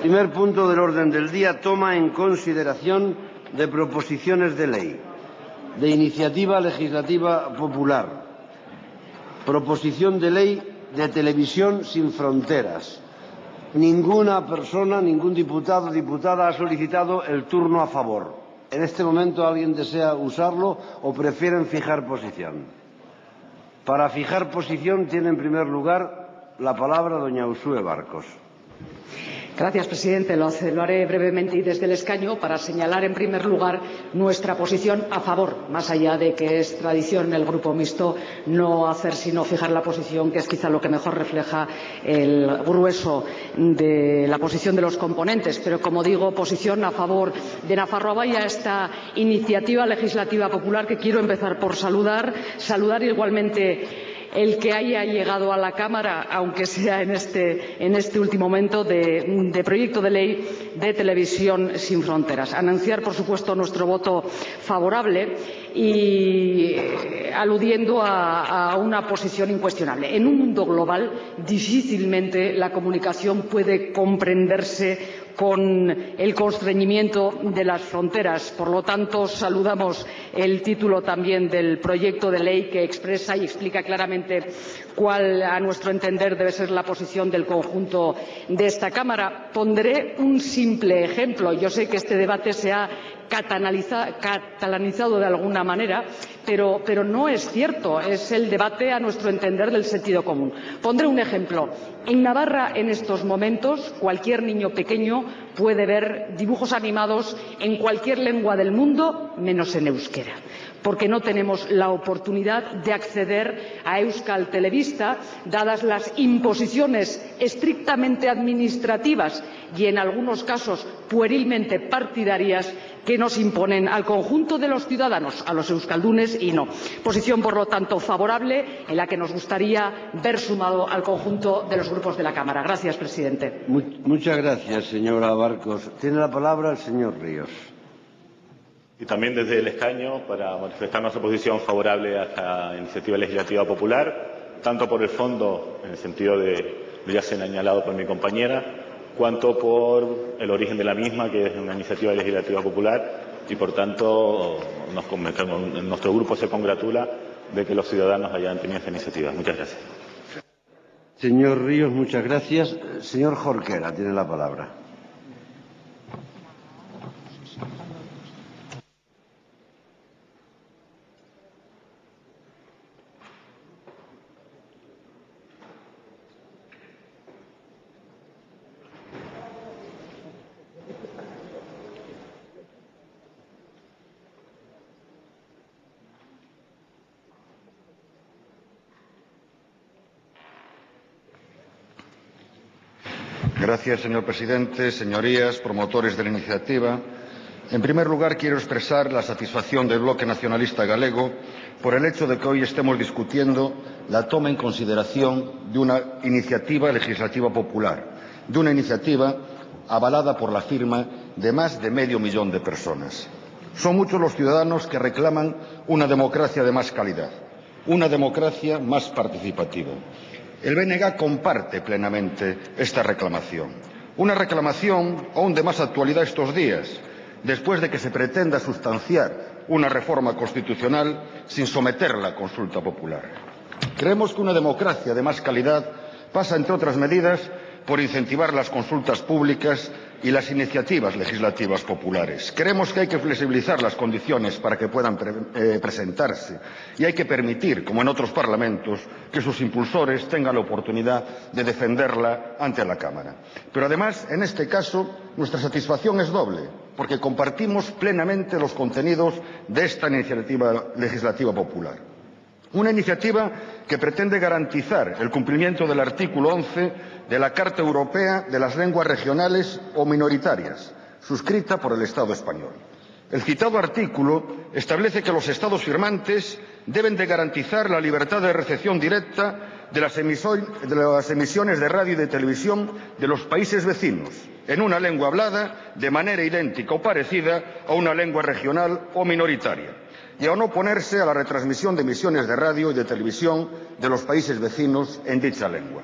Primer punto del orden del día: toma en consideración de proposiciones de ley de iniciativa legislativa popular. Proposición de ley de Televisión Sin Fronteras. Ninguna persona, ningún diputado o diputada ha solicitado el turno a favor. En este momento, ¿alguien desea usarlo o prefieren fijar posición? Para fijar posición tiene en primer lugar la palabra doña Uxue Barcos. Gracias, presidente. Lo haré brevemente y desde el escaño para señalar en primer lugar nuestra posición a favor, más allá de que es tradición en el Grupo Mixto no hacer sino fijar la posición, que es quizá lo que mejor refleja el grueso de la posición de los componentes. Pero, como digo, posición a favor de Nafarroa Bai a esta iniciativa legislativa popular, que quiero empezar por saludar igualmente el que haya llegado a la Cámara, aunque sea en este último momento, de proyecto de ley de Televisión Sin Fronteras. Anunciar, por supuesto, nuestro voto favorable y aludiendo a una posición incuestionable. En un mundo global, difícilmente la comunicación puede comprenderse con el constreñimiento de las fronteras. Por lo tanto, saludamos el título también del proyecto de ley, que expresa y explica claramente cuál, a nuestro entender, debe ser la posición del conjunto de esta Cámara. Pondré un simple ejemplo. Yo sé que este debate se ha catalanizado de alguna manera, pero no es cierto. Es el debate, a nuestro entender, del sentido común. Pondré un ejemplo. En Navarra, en estos momentos, cualquier niño pequeño puede ver dibujos animados en cualquier lengua del mundo, menos en euskera, porque no tenemos la oportunidad de acceder a Euskal Telebista, dadas las imposiciones estrictamente administrativas y, en algunos casos, puerilmente partidarias que nos imponen al conjunto de los ciudadanos, a los euskaldunes y no. Posición, por lo tanto, favorable, en la que nos gustaría ver sumado al conjunto de los grupos de la Cámara. Gracias, presidente. Muchas gracias, señora Barcos. Tiene la palabra el señor Ríos. Y también desde el escaño para manifestar nuestra posición favorable a esta iniciativa legislativa popular, tanto por el fondo, en el sentido de ya señalado por mi compañera, cuanto por el origen de la misma, que es una iniciativa legislativa popular, y por tanto nuestro grupo se congratula de que los ciudadanos hayan tenido esta iniciativa. Muchas gracias. Señor Ríos, muchas gracias. Señor Jorquera tiene la palabra. Gracias, señor presidente. Señorías, promotores de la iniciativa. En primer lugar, quiero expresar la satisfacción del Bloque Nacionalista Galego por el hecho de que hoy estemos discutiendo la toma en consideración de una iniciativa legislativa popular, de una iniciativa avalada por la firma de más de medio millón de personas. Son muchos los ciudadanos que reclaman una democracia de más calidad, una democracia más participativa. El BNG comparte plenamente esta reclamación. Una reclamación aún de más actualidad estos días, después de que se pretenda sustanciar una reforma constitucional sin someterla a consulta popular. Creemos que una democracia de más calidad pasa, entre otras medidas, por incentivar las consultas públicas y las iniciativas legislativas populares. Creemos que hay que flexibilizar las condiciones para que puedan presentarse y hay que permitir, como en otros parlamentos, que sus impulsores tengan la oportunidad de defenderla ante la Cámara. Pero además, en este caso, nuestra satisfacción es doble, porque compartimos plenamente los contenidos de esta iniciativa legislativa popular. Una iniciativa que pretende garantizar el cumplimiento del artículo 11 de la Carta Europea de las Lenguas Regionales o Minoritarias, suscrita por el Estado español. El citado artículo establece que los Estados firmantes deben de garantizar la libertad de recepción directa de las emisiones de radio y de televisión de los países vecinos, en una lengua hablada de manera idéntica o parecida a una lengua regional o minoritaria, y a no oponerse a la retransmisión de emisiones de radio y de televisión de los países vecinos en dicha lengua.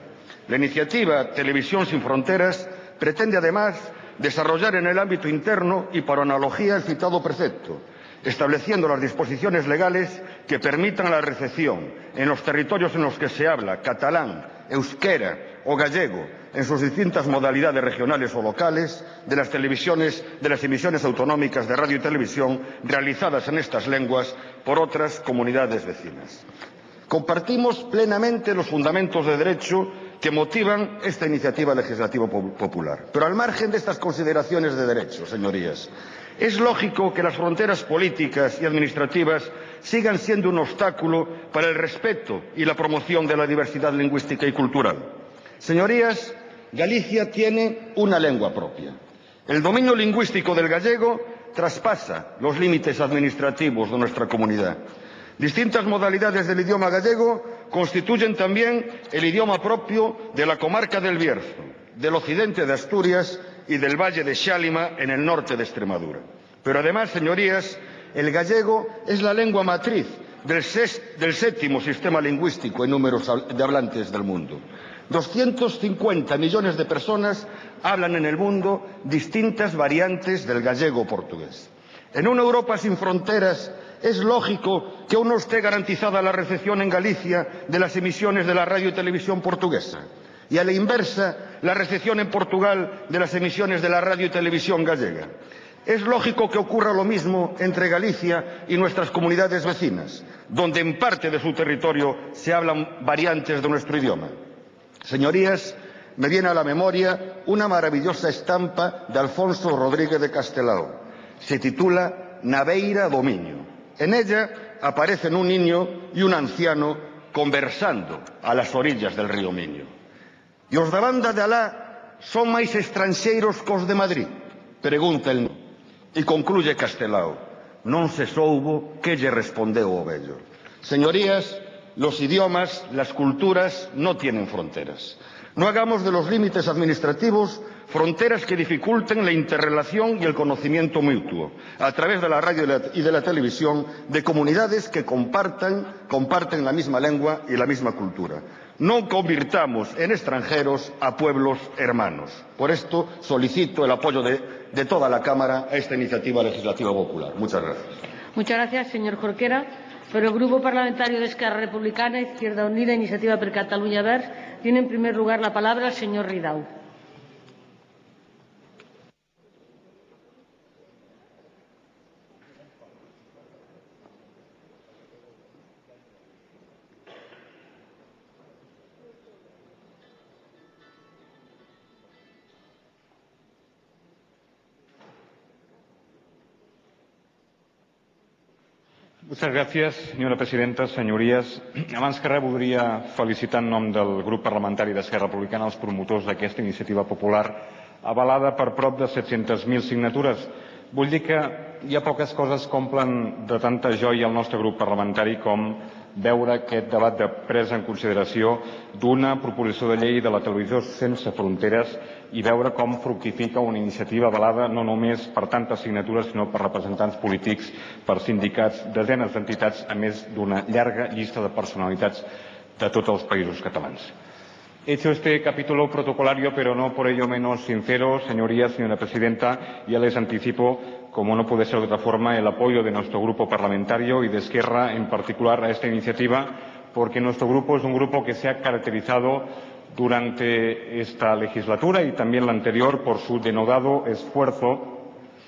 La iniciativa Televisión Sin Fronteras pretende además desarrollar en el ámbito interno y por analogía el citado precepto, estableciendo las disposiciones legales que permitan la recepción en los territorios en los que se habla catalán, euskera o gallego en sus distintas modalidades regionales o locales de las emisiones autonómicas de radio y televisión realizadas en estas lenguas por otras comunidades vecinas. Compartimos plenamente los fundamentos de derecho que motivan esta iniciativa legislativa popular. Pero al margen de estas consideraciones de derecho, señorías, es lógico que las fronteras políticas y administrativas sigan siendo un obstáculo para el respeto y la promoción de la diversidad lingüística y cultural. Señorías, Galicia tiene una lengua propia. El dominio lingüístico del gallego traspasa los límites administrativos de nuestra comunidad. Distintas modalidades del idioma gallego constituyen también el idioma propio de la comarca del Bierzo, del occidente de Asturias y del valle de Xálima en el norte de Extremadura. Pero además, señorías, el gallego es la lengua matriz del séptimo sistema lingüístico en números de hablantes del mundo. 250 millones de personas hablan en el mundo distintas variantes del gallego portugués. En una Europa sin fronteras, es lógico que aún no esté garantizada la recepción en Galicia de las emisiones de la radio y televisión portuguesa, y a la inversa, la recepción en Portugal de las emisiones de la radio y televisión gallega. Es lógico que ocurra lo mismo entre Galicia y nuestras comunidades vecinas, donde en parte de su territorio se hablan variantes de nuestro idioma. Señorías, me viene a la memoria una maravillosa estampa de Alfonso Rodríguez de Castelao. Se titula Naveira do Miño. En ella aparecen un niño y un anciano conversando a las orillas del río Miño. E os da banda de alá son máis estranxeiros cos de Madrid? Pregunta el niño. E concluye Castelao. Non se soubo que lle respondeu o vello. Señorías, los idiomas, las culturas no tienen fronteras. No hagamos de los límites administrativos fronteras que dificulten la interrelación y el conocimiento mutuo, a través de la radio y de la televisión, de comunidades que comparten la misma lengua y la misma cultura. No convirtamos en extranjeros a pueblos hermanos. Por esto solicito el apoyo de toda la Cámara a esta iniciativa legislativa popular. Muchas gracias. Muchas gracias, señor Jorquera. Por el Grupo Parlamentario de Esquerra Republicana, Izquierda Unida, Iniciativa per Catalunya Verds, tiene en primer lugar la palabra el señor Ridao. Muchas gracias, senyora presidenta. Senyories, abans que res voldria felicitar en nom del grup parlamentari d'Esquerra Republicana els promotors d'aquesta iniciativa popular avalada per prop de 700.000 signatures. Vull dir que hi ha poques coses que omplen de tanta joia al nostre grup parlamentari com veure aquest debat de presa en consideració d'una proposició de llei de la televisió sense fronteres i veure com fructifica una iniciativa avalada no només per tantes signatures sinó per representants polítics, per sindicats, desenes d'entitats, a més d'una llarga llista de personalitats de tots els països catalans. Hecho este capítulo protocolario, pero no por ello menos sincero, señorías, señora presidenta, ya les anticipo, como no puede ser de otra forma, el apoyo de nuestro grupo parlamentario y de Esquerra en particular a esta iniciativa, porque nuestro grupo es un grupo que se ha caracterizado durante esta legislatura y también la anterior por su denodado esfuerzo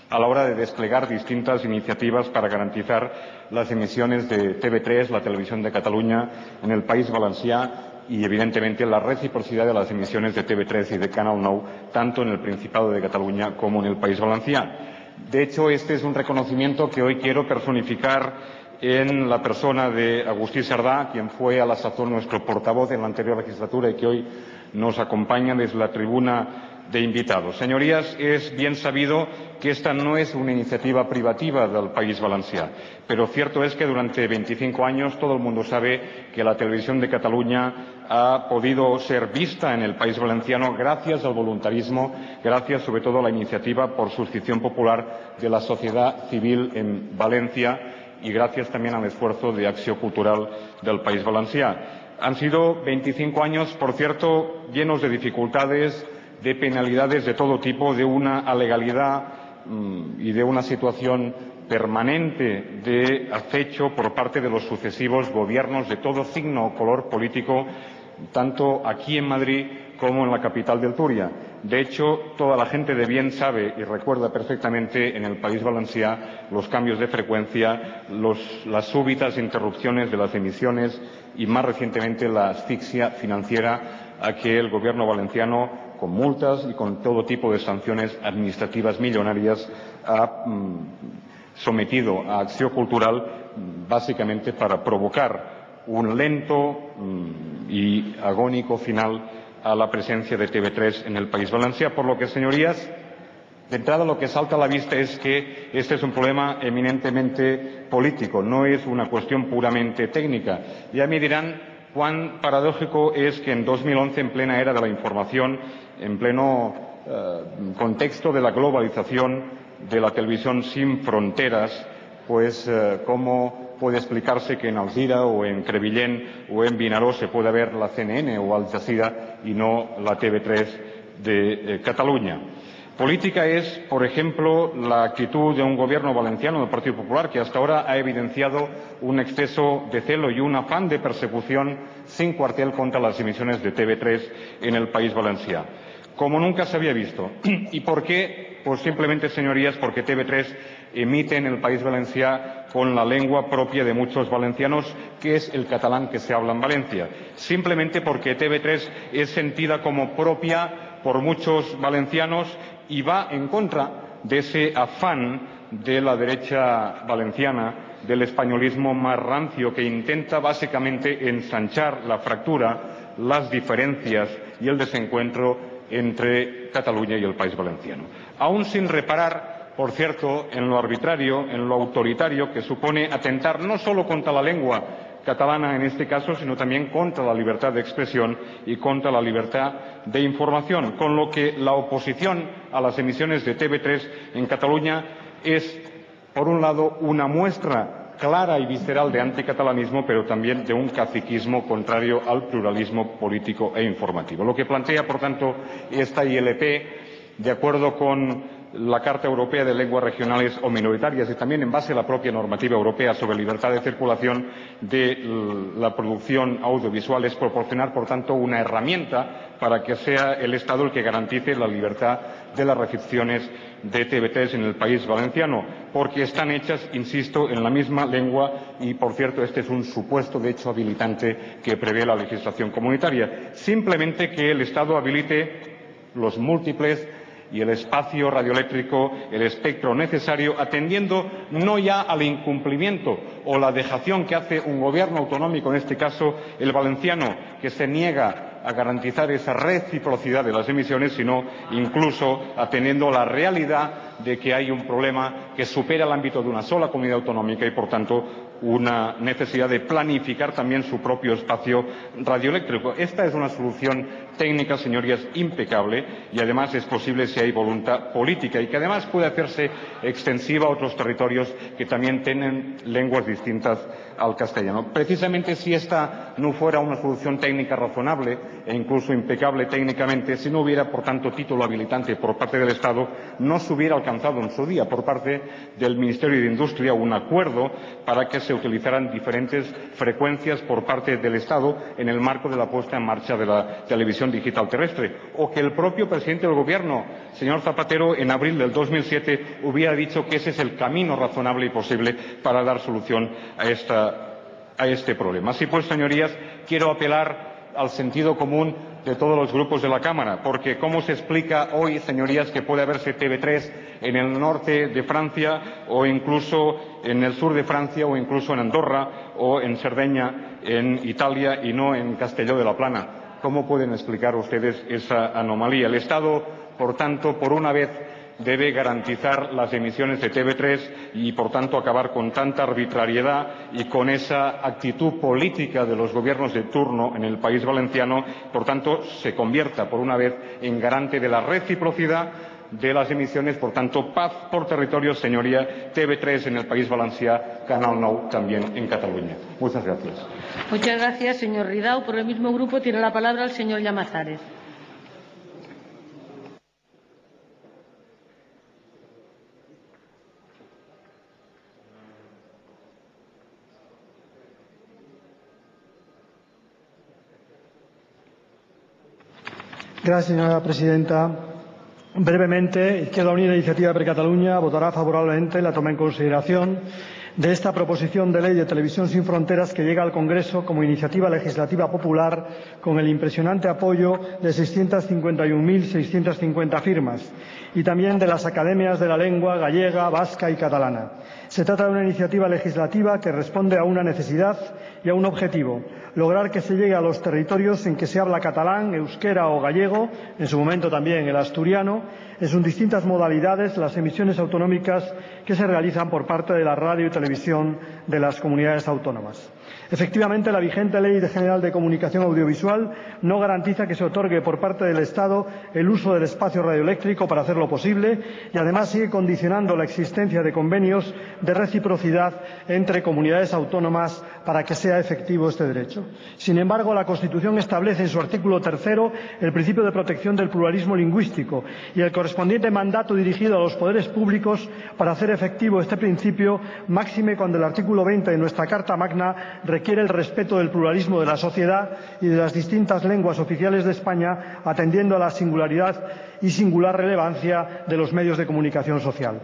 a la hora de desplegar distintas iniciativas para garantizar las emisiones de TV3, la Televisión de Cataluña, en el País Valencià y, evidentemente, la reciprocidad de las emisiones de TV3 y de Canal 9, tanto en el Principado de Cataluña como en el País Valencià. De hecho, este es un reconocimiento que hoy quiero personificar en la persona de Agustí Cerdà, quien fue a la sazón nuestro portavoz en la anterior legislatura y que hoy nos acompaña desde la tribuna de invitados. Señorías, es bien sabido que esta no es una iniciativa privativa del País Valencià, pero cierto es que durante 25 años todo el mundo sabe que la televisión de Cataluña ha podido ser vista en el País Valenciano gracias al voluntarismo, gracias sobre todo a la iniciativa por suscripción popular de la sociedad civil en Valencia y gracias también al esfuerzo de acción cultural del País Valencià. Han sido 25 años, por cierto, llenos de dificultades, de penalidades de todo tipo, de una alegalidad y de una situación permanente de acecho por parte de los sucesivos gobiernos de todo signo o color político, tanto aquí en Madrid como en la capital del Túria. De hecho, toda la gente de bien sabe y recuerda perfectamente en el País Valencià los cambios de frecuencia, las súbitas interrupciones de las emisiones y, más recientemente, la asfixia financiera a que el Gobierno valenciano, con multas y con todo tipo de sanciones administrativas millonarias, ha sometido a acción cultural, básicamente para provocar un lento y agónico final a la presencia de TV3 en el País Valencià. Por lo que, señorías, de entrada lo que salta a la vista es que este es un problema eminentemente político, no es una cuestión puramente técnica. Ya me dirán cuán paradójico es que en 2011, en plena era de la información, en pleno contexto de la globalización de la televisión sin fronteras, pues cómo puede explicarse que en Alzira o en Crevillent o en Vinaròs se pueda ver la CNN o Al Jazeera y no la TV3 de Cataluña. Política es, por ejemplo, la actitud de un gobierno valenciano del Partido Popular que hasta ahora ha evidenciado un exceso de celo y un afán de persecución sin cuartel contra las emisiones de TV3 en el País Valencià, como nunca se había visto. ¿Y por qué? Pues simplemente, señorías, porque TV3 emite en el País Valencià con la lengua propia de muchos valencianos, que es el catalán que se habla en Valencia. Simplemente porque TV3 es sentida como propia por muchos valencianos y va en contra de ese afán de la derecha valenciana, del españolismo más rancio, que intenta básicamente ensanchar la fractura, las diferencias y el desencuentro entre Cataluña y el País Valenciano. Aún sin reparar, por cierto, en lo arbitrario, en lo autoritario que supone atentar no solo contra la lengua catalana en este caso, sino también contra la libertad de expresión y contra la libertad de información, con lo que la oposición a las emisiones de TV3 en Cataluña es, por un lado, una muestra clara y visceral de anticatalanismo, pero también de un caciquismo contrario al pluralismo político e informativo. Lo que plantea, por tanto, esta ILP, de acuerdo con la Carta Europea de Lenguas Regionales o Minoritarias y también en base a la propia normativa europea sobre libertad de circulación de la producción audiovisual, es proporcionar, por tanto, una herramienta para que sea el Estado el que garantice la libertad de las recepciones de TV3 en el País Valenciano, porque están hechas, insisto, en la misma lengua y, por cierto, este es un supuesto de hecho habilitante que prevé la legislación comunitaria. Simplemente que el Estado habilite los múltiples y el espacio radioeléctrico, el espectro necesario, atendiendo no ya al incumplimiento o la dejación que hace un gobierno autonómico, en este caso el valenciano, que se niega a garantizar esa reciprocidad de las emisiones, sino incluso atendiendo la realidad de que hay un problema que supera el ámbito de una sola comunidad autonómica y, por tanto, una necesidad de planificar también su propio espacio radioeléctrico. Esta es una solución técnica, señorías, impecable y además es posible si hay voluntad política y que además puede hacerse extensiva a otros territorios que también tienen lenguas distintas al castellano. Precisamente si esta no fuera una solución técnica razonable e incluso impecable técnicamente, si no hubiera, por tanto, título habilitante por parte del Estado, no se hubiera alcanzado en su día por parte del Ministerio de Industria un acuerdo para que se utilizaran diferentes frecuencias por parte del Estado en el marco de la puesta en marcha de la televisión digital terrestre, o que el propio presidente del Gobierno, señor Zapatero, en abril del 2007 hubiera dicho que ese es el camino razonable y posible para dar solución a este problema. Así pues, señorías, quiero apelar al sentido común de todos los grupos de la Cámara, porque ¿cómo se explica hoy, señorías, que puede haberse TV3 en el norte de Francia o incluso en el sur de Francia o incluso en Andorra o en Cerdeña, en Italia, y no en Castelló de la Plana? ¿Cómo pueden explicar ustedes esa anomalía? El Estado, por tanto, por una vez debe garantizar las emisiones de TV3 y, por tanto, acabar con tanta arbitrariedad y con esa actitud política de los gobiernos de turno en el País Valenciano. Por tanto, se convierta, por una vez, en garante de la reciprocidad de las emisiones. Por tanto, paz por territorio, señoría, TV3 en el País Valencià, Canal 9 también en Cataluña. Muchas gracias. Muchas gracias, señor Ridao. Por el mismo grupo tiene la palabra el señor Llamazares. Gracias, señora presidenta. Brevemente, Izquierda Unida e Iniciativa per Catalunya votará favorablemente la toma en consideración de esta proposición de ley de Televisión Sin Fronteras que llega al Congreso como iniciativa legislativa popular con el impresionante apoyo de 651.650 firmas y también de las academias de la lengua gallega, vasca y catalana. Se trata de una iniciativa legislativa que responde a una necesidad y a un objetivo: lograr que se llegue a los territorios en que se habla catalán, euskera o gallego, en su momento también el asturiano, en sus distintas modalidades, las emisiones autonómicas que se realizan por parte de la radio y televisión de las comunidades autónomas. Efectivamente, la vigente Ley General de Comunicación Audiovisual no garantiza que se otorgue por parte del Estado el uso del espacio radioeléctrico para hacerlo posible y, además, sigue condicionando la existencia de convenios de reciprocidad entre comunidades autónomas para que sea efectivo este derecho. Sin embargo, la Constitución establece en su artículo 3º el principio de protección del pluralismo lingüístico y el correspondiente mandato dirigido a los poderes públicos para hacer efectivo este principio, máxime cuando el artículo 20 de nuestra Carta Magna requiere el respeto del pluralismo de la sociedad y de las distintas lenguas oficiales de España, atendiendo a la singularidad y singular relevancia de los medios de comunicación social.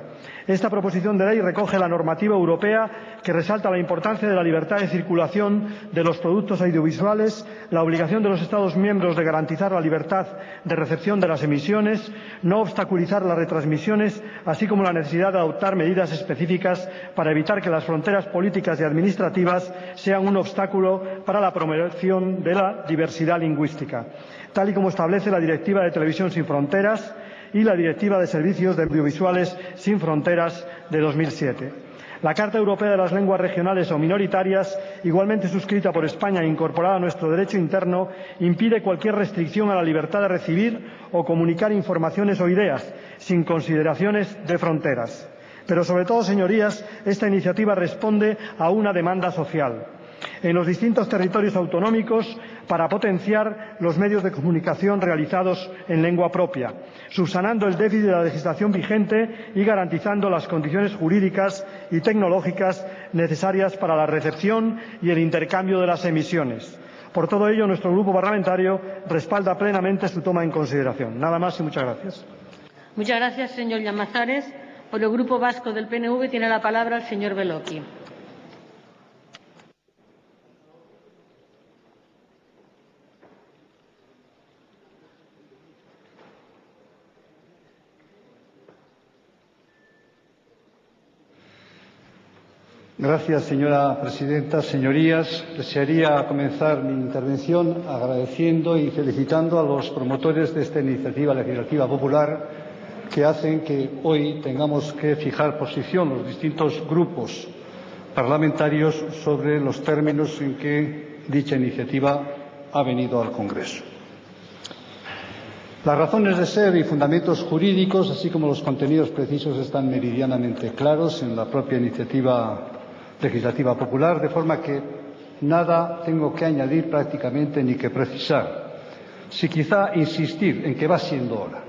Esta proposición de ley recoge la normativa europea que resalta la importancia de la libertad de circulación de los productos audiovisuales, la obligación de los Estados miembros de garantizar la libertad de recepción de las emisiones, no obstaculizar las retransmisiones, así como la necesidad de adoptar medidas específicas para evitar que las fronteras políticas y administrativas sean un obstáculo para la promoción de la diversidad lingüística, tal y como establece la Directiva de Televisión Sin Fronteras y la Directiva de Servicios de Audiovisuales Sin Fronteras de 2007. La Carta Europea de las Lenguas Regionales o Minoritarias, igualmente suscrita por España e incorporada a nuestro derecho interno, impide cualquier restricción a la libertad de recibir o comunicar informaciones o ideas, sin consideraciones de fronteras. Pero, sobre todo, señorías, esta iniciativa responde a una demanda social en los distintos territorios autonómicos para potenciar los medios de comunicación realizados en lengua propia, subsanando el déficit de la legislación vigente y garantizando las condiciones jurídicas y tecnológicas necesarias para la recepción y el intercambio de las emisiones. Por todo ello, nuestro grupo parlamentario respalda plenamente su toma en consideración. Nada más y muchas gracias. Muchas gracias, señor Llamazares. Por el Grupo Vasco del PNV tiene la palabra el señor Beloki. Gracias, señora presidenta. Señorías, desearía comenzar mi intervención agradeciendo y felicitando a los promotores de esta iniciativa legislativa popular que hacen que hoy tengamos que fijar posición los distintos grupos parlamentarios sobre los términos en que dicha iniciativa ha venido al Congreso. Las razones de ser y fundamentos jurídicos, así como los contenidos precisos, están meridianamente claros en la propia iniciativa legislativa popular, de forma que nada tengo que añadir prácticamente ni que precisar. Sí, quizá insistir en que va siendo hora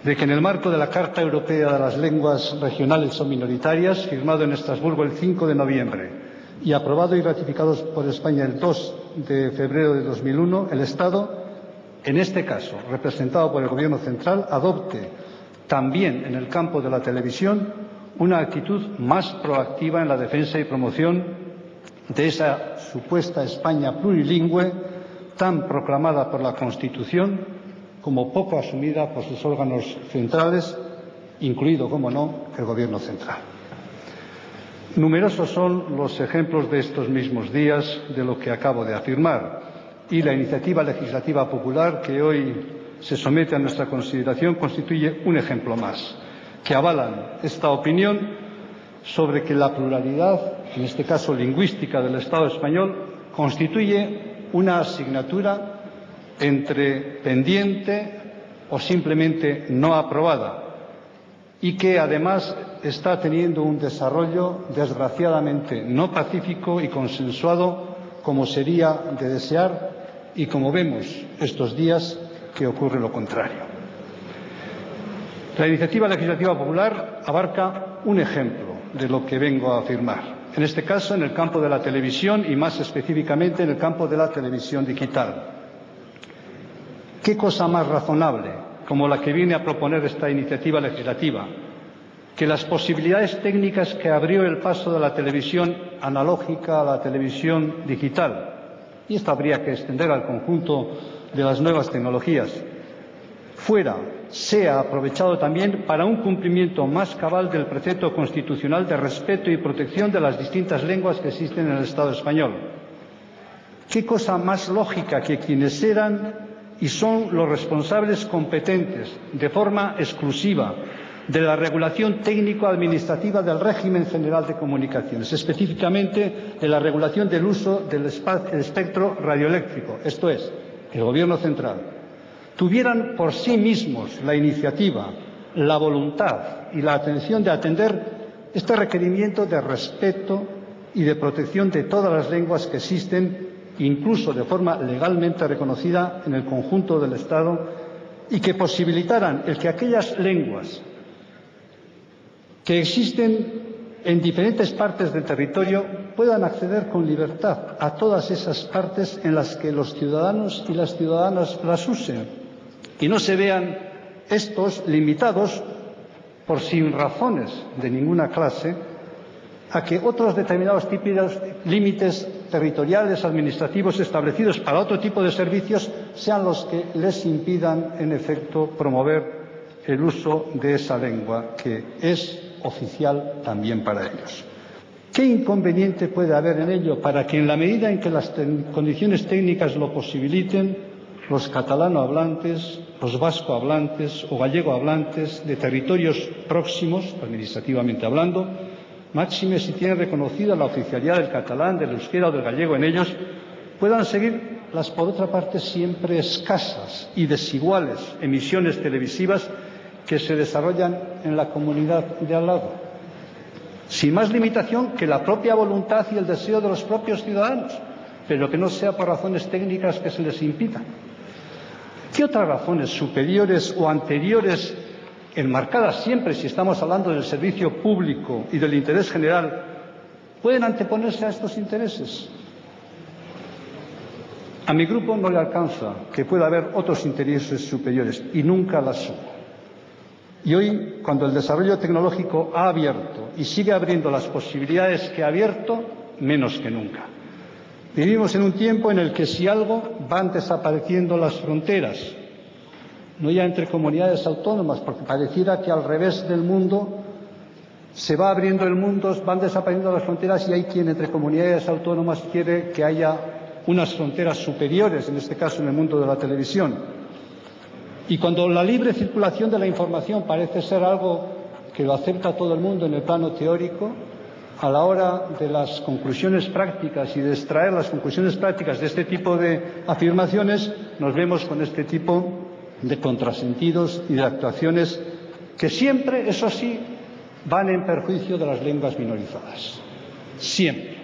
de que en el marco de la Carta Europea de las Lenguas Regionales o Minoritarias, firmado en Estrasburgo el 5 de noviembre y aprobado y ratificado por España el 2 de febrero de 2001, el Estado, en este caso representado por el Gobierno central, adopte también en el campo de la televisión una actitud más proactiva en la defensa y promoción de esa supuesta España plurilingüe tan proclamada por la Constitución como poco asumida por sus órganos centrales, incluido, como no, el Gobierno central. Numerosos son los ejemplos de estos mismos días de lo que acabo de afirmar, y la iniciativa legislativa popular que hoy se somete a nuestra consideración constituye un ejemplo más, que avalan esta opinión sobre que la pluralidad, en este caso lingüística, del Estado español constituye una asignatura entre pendiente o simplemente no aprobada y que además está teniendo un desarrollo desgraciadamente no pacífico y consensuado como sería de desear y como vemos estos días que ocurre lo contrario. La iniciativa legislativa popular abarca un ejemplo de lo que vengo a afirmar, en este caso en el campo de la televisión y más específicamente en el campo de la televisión digital. ¿Qué cosa más razonable, como la que viene a proponer esta iniciativa legislativa, que las posibilidades técnicas que abrió el paso de la televisión analógica a la televisión digital? Y esto habría que extender al conjunto de las nuevas tecnologías. Sea aprovechado también para un cumplimiento más cabal del precepto constitucional de respeto y protección de las distintas lenguas que existen en el Estado español. ¿Qué cosa más lógica que quienes eran y son los responsables competentes, de forma exclusiva, de la regulación técnico-administrativa del régimen general de comunicaciones, específicamente de la regulación del uso del espectro radioeléctrico, esto es, el Gobierno central, tuvieran por sí mismos la iniciativa, la voluntad y la atención de atender este requerimiento de respeto y de protección de todas las lenguas que existen, incluso de forma legalmente reconocida en el conjunto del Estado, y que posibilitaran el que aquellas lenguas que existen en diferentes partes del territorio puedan acceder con libertad a todas esas partes en las que los ciudadanos y las ciudadanas las usen, y no se vean estos limitados, por sin razones de ninguna clase, a que otros determinados límites territoriales, administrativos establecidos para otro tipo de servicios sean los que les impidan, en efecto, promover el uso de esa lengua que es oficial también para ellos. ¿Qué inconveniente puede haber en ello para que, en la medida en que las condiciones técnicas lo posibiliten, los catalano-hablantes, los vasco-hablantes o gallego-hablantes de territorios próximos, administrativamente hablando, máxime si tienen reconocida la oficialidad del catalán, del euskera o del gallego en ellos, puedan seguir las, por otra parte, siempre escasas y desiguales emisiones televisivas que se desarrollan en la comunidad de al lado, sin más limitación que la propia voluntad y el deseo de los propios ciudadanos, pero que no sea por razones técnicas que se les impidan. ¿Qué otras razones superiores o anteriores, enmarcadas siempre, si estamos hablando del servicio público y del interés general, pueden anteponerse a estos intereses? A mi grupo no le alcanza que pueda haber otros intereses superiores, y nunca las hubo. Y hoy, cuando el desarrollo tecnológico ha abierto y sigue abriendo las posibilidades que ha abierto, menos que nunca. Vivimos en un tiempo en el que, si algo, van desapareciendo las fronteras, no ya entre comunidades autónomas, porque pareciera que al revés del mundo se va abriendo el mundo, van desapareciendo las fronteras, y hay quien entre comunidades autónomas quiere que haya unas fronteras superiores, en este caso en el mundo de la televisión. Y cuando la libre circulación de la información parece ser algo que lo acepta todo el mundo en el plano teórico, a la hora de las conclusiones prácticas y de extraer las conclusiones prácticas de este tipo de afirmaciones, nos vemos con este tipo de contrasentidos y de actuaciones que siempre, eso sí, van en perjuicio de las lenguas minorizadas. Siempre.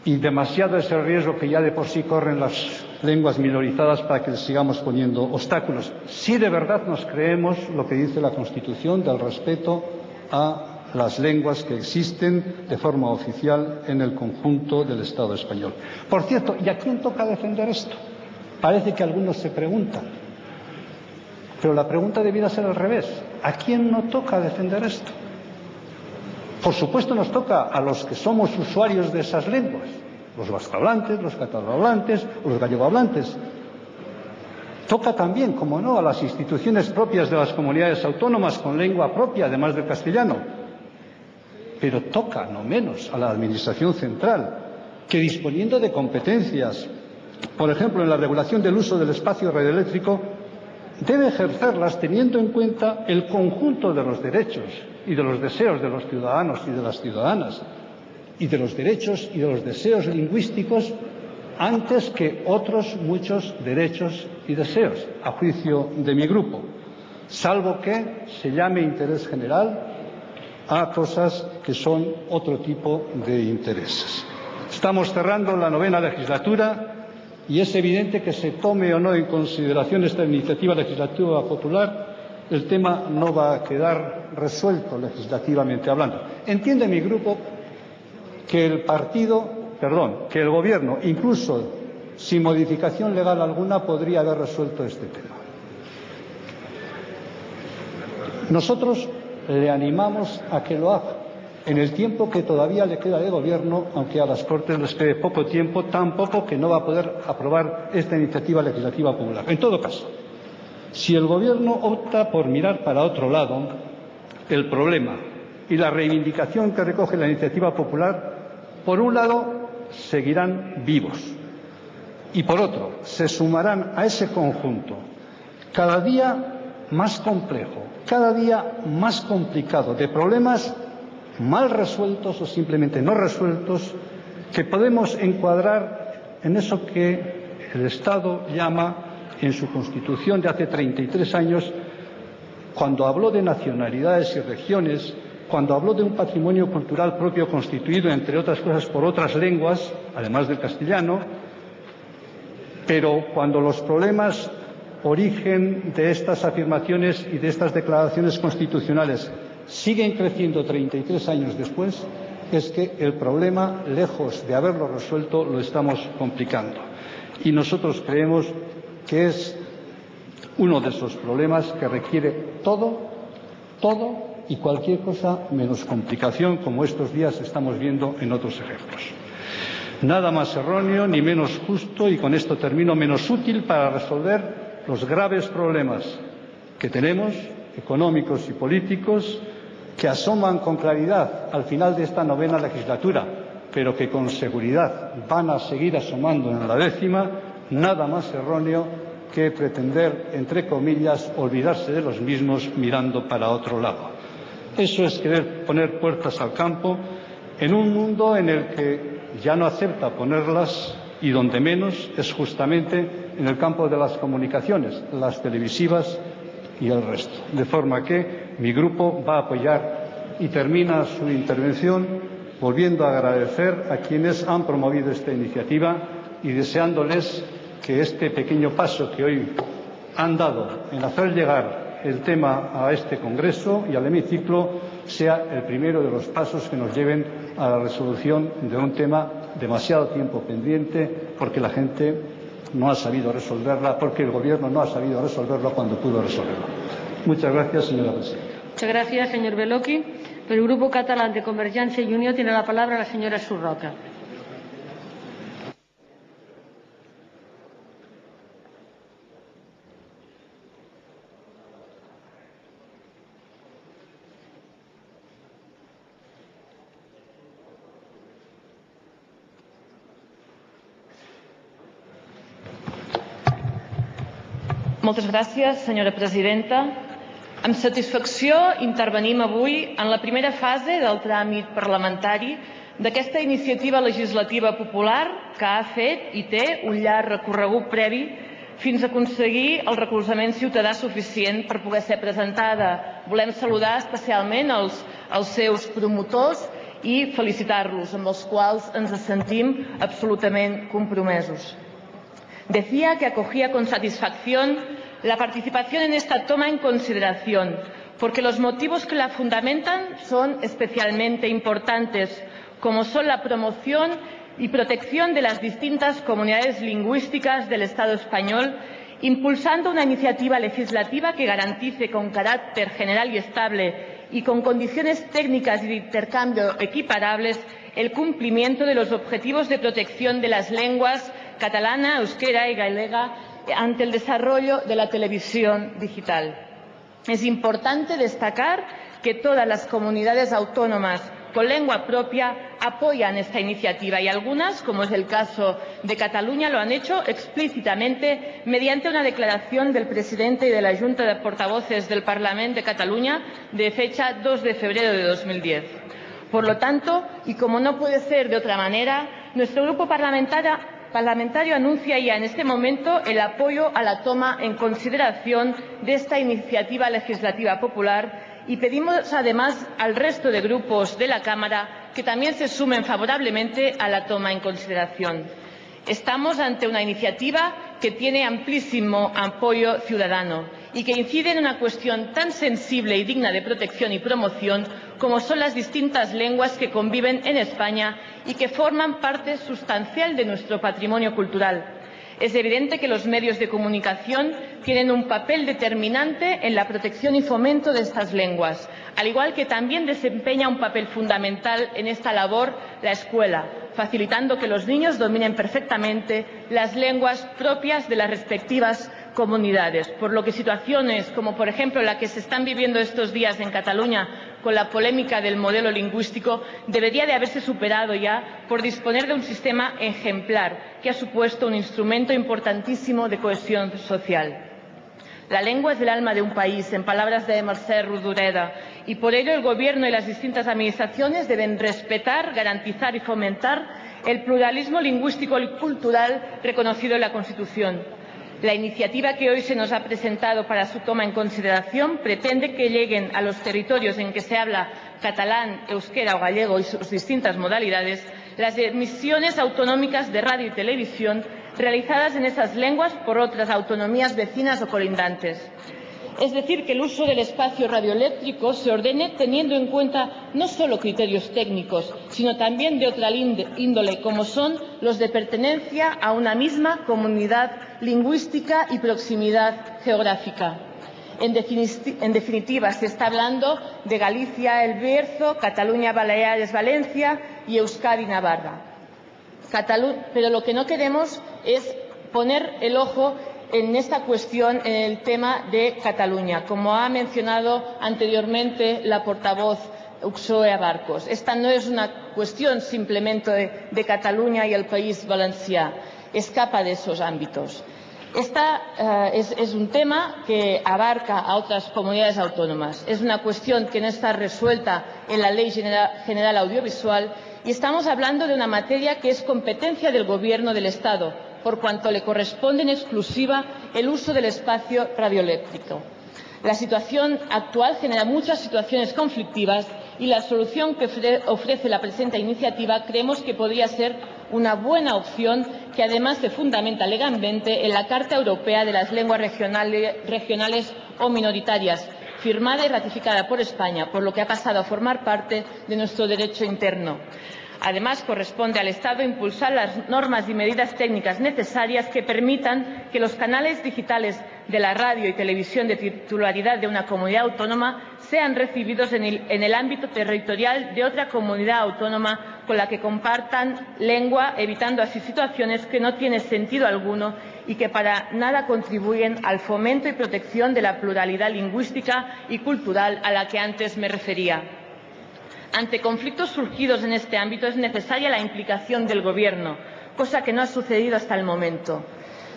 Y demasiado es el riesgo que ya de por sí corren las lenguas minorizadas para que les sigamos poniendo obstáculos. Si de verdad nos creemos lo que dice la Constitución del respeto a las lenguas que existen de forma oficial en el conjunto del Estado español. Por cierto, ¿y a quién toca defender esto? Parece que algunos se preguntan. Pero la pregunta debiera ser al revés. ¿A quién no toca defender esto? Por supuesto nos toca a los que somos usuarios de esas lenguas, los vascohablantes, los catalanohablantes, los gallegohablantes. Toca también, como no, a las instituciones propias de las comunidades autónomas con lengua propia, además del castellano. Pero toca, no menos, a la Administración central, que, disponiendo de competencias, por ejemplo, en la regulación del uso del espacio radioeléctrico, debe ejercerlas teniendo en cuenta el conjunto de los derechos y de los deseos de los ciudadanos y de las ciudadanas, y de los derechos y de los deseos lingüísticos, antes que otros muchos derechos y deseos, a juicio de mi grupo, salvo que se llame interés general a cosas que son otro tipo de intereses. Estamos cerrando la 9ª legislatura y es evidente que, se tome o no en consideración esta iniciativa legislativa popular, el tema no va a quedar resuelto legislativamente hablando. Entiende mi grupo que el Gobierno, incluso sin modificación legal alguna, podría haber resuelto este tema. Nosotros le animamos a que lo haga en el tiempo que todavía le queda de gobierno, aunque a las Cortes les quede poco tiempo, tan poco que no va a poder aprobar esta iniciativa legislativa popular. En todo caso, si el Gobierno opta por mirar para otro lado, el problema y la reivindicación que recoge la iniciativa popular, por un lado, seguirán vivos y, por otro, se sumarán a ese conjunto cada día más complejo, cada día más complicado, de problemas mal resueltos o simplemente no resueltos, que podemos encuadrar en eso que el Estado llama, en su Constitución de hace 33 años, cuando habló de nacionalidades y regiones, cuando habló de un patrimonio cultural propio constituido, entre otras cosas, por otras lenguas, además del castellano, pero cuando los problemas origen de estas afirmaciones y de estas declaraciones constitucionales siguen creciendo 33 años después, es que el problema, lejos de haberlo resuelto, lo estamos complicando. Y nosotros creemos que es uno de esos problemas que requiere todo y cualquier cosa menos complicación, como estos días estamos viendo en otros ejemplos. Nada más erróneo ni menos justo, y con esto termino, menos útil para resolver los graves problemas que tenemos, económicos y políticos, que asoman con claridad al final de esta novena legislatura, pero que con seguridad van a seguir asomando en la 10ª, nada más erróneo que pretender, entre comillas, olvidarse de los mismos mirando para otro lado. Eso es querer poner puertas al campo en un mundo en el que ya no acepta ponerlas, y donde menos es justamente en el campo de las comunicaciones, las televisivas y el resto. De forma que mi grupo va a apoyar, y termina su intervención volviendo a agradecer a quienes han promovido esta iniciativa y deseándoles que este pequeño paso que hoy han dado en hacer llegar el tema a este Congreso y al hemiciclo sea el primero de los pasos que nos lleven a la resolución de un tema demasiado tiempo pendiente, porque la gente no ha sabido resolverla, porque el Gobierno no ha sabido resolverlo cuando pudo resolverlo. Muchas gracias, señora presidenta. Muchas gracias, señor Beloki. Por el Grupo Catalán de Convergencia y Unió tiene la palabra la señora Surroca. Moltes gràcies, senyora presidenta. Amb satisfacció intervenim avui en la primera fase del tràmit parlamentari d'aquesta iniciativa legislativa popular que ha fet i té un llarg recorregut previ fins a aconseguir el recolzament ciutadà suficient per poder ser presentada. Volem saludar especialment els seus promotors i felicitar-los, amb els quals ens sentim absolutament compromesos. Decía que acogía con satisfacción la participación en esta toma en consideración, porque los motivos que la fundamentan son especialmente importantes, como son la promoción y protección de las distintas comunidades lingüísticas del Estado español, impulsando una iniciativa legislativa que garantice con carácter general y estable y con condiciones técnicas y de intercambio equiparables el cumplimiento de los objetivos de protección de las lenguas catalana, euskera y galega ante el desarrollo de la televisión digital. Es importante destacar que todas las comunidades autónomas con lengua propia apoyan esta iniciativa y algunas, como es el caso de Cataluña, lo han hecho explícitamente mediante una declaración del presidente y de la Junta de Portavoces del Parlamento de Cataluña de fecha 2 de febrero de 2010. Por lo tanto, y como no puede ser de otra manera, nuestro grupo parlamentario anuncia ya en este momento el apoyo a la toma en consideración de esta iniciativa legislativa popular y pedimos además al resto de grupos de la Cámara que también se sumen favorablemente a la toma en consideración. Estamos ante una iniciativa que tiene amplísimo apoyo ciudadano y que incide en una cuestión tan sensible y digna de protección y promoción como son las distintas lenguas que conviven en España y que forman parte sustancial de nuestro patrimonio cultural. Es evidente que los medios de comunicación tienen un papel determinante en la protección y fomento de estas lenguas, al igual que también desempeña un papel fundamental en esta labor la escuela, facilitando que los niños dominen perfectamente las lenguas propias de las respectivas comunidades, por lo que situaciones como, por ejemplo, la que se están viviendo estos días en Cataluña con la polémica del modelo lingüístico debería de haberse superado ya por disponer de un sistema ejemplar que ha supuesto un instrumento importantísimo de cohesión social. La lengua es el alma de un país, en palabras de Mercè Rodoreda, y por ello el Gobierno y las distintas administraciones deben respetar, garantizar y fomentar el pluralismo lingüístico y cultural reconocido en la Constitución. La iniciativa que hoy se nos ha presentado para su toma en consideración pretende que lleguen a los territorios en que se habla catalán, euskera o gallego y sus distintas modalidades las emisiones autonómicas de radio y televisión realizadas en esas lenguas por otras autonomías vecinas o colindantes. Es decir, que el uso del espacio radioeléctrico se ordene teniendo en cuenta no solo criterios técnicos, sino también de otra índole, como son los de pertenencia a una misma comunidad lingüística y proximidad geográfica. En definitiva, se está hablando de Galicia, El Bierzo, Cataluña, Baleares, Valencia y Euskadi, Navarra. Pero lo que no queremos es poner el ojo en esta cuestión, en el tema de Cataluña, como ha mencionado anteriormente la portavoz Uxue Abarcos. Esta no es una cuestión simplemente de Cataluña y el País Valencià, escapa de esos ámbitos. Es un tema que abarca a otras comunidades autónomas. Es una cuestión que no está resuelta en la Ley General Audiovisual y estamos hablando de una materia que es competencia del Gobierno del Estado, por cuanto le corresponde en exclusiva el uso del espacio radioeléctrico. La situación actual genera muchas situaciones conflictivas y la solución que ofrece la presente iniciativa creemos que podría ser una buena opción que además se fundamenta legalmente en la Carta Europea de las Lenguas Regionales o Minoritarias, firmada y ratificada por España, por lo que ha pasado a formar parte de nuestro derecho interno. Además, corresponde al Estado impulsar las normas y medidas técnicas necesarias que permitan que los canales digitales de la radio y televisión de titularidad de una comunidad autónoma sean recibidos en el ámbito territorial de otra comunidad autónoma con la que compartan lengua, evitando así situaciones que no tienen sentido alguno y que para nada contribuyen al fomento y protección de la pluralidad lingüística y cultural a la que antes me refería. Ante conflictos surgidos en este ámbito es necesaria la implicación del Gobierno, cosa que no ha sucedido hasta el momento.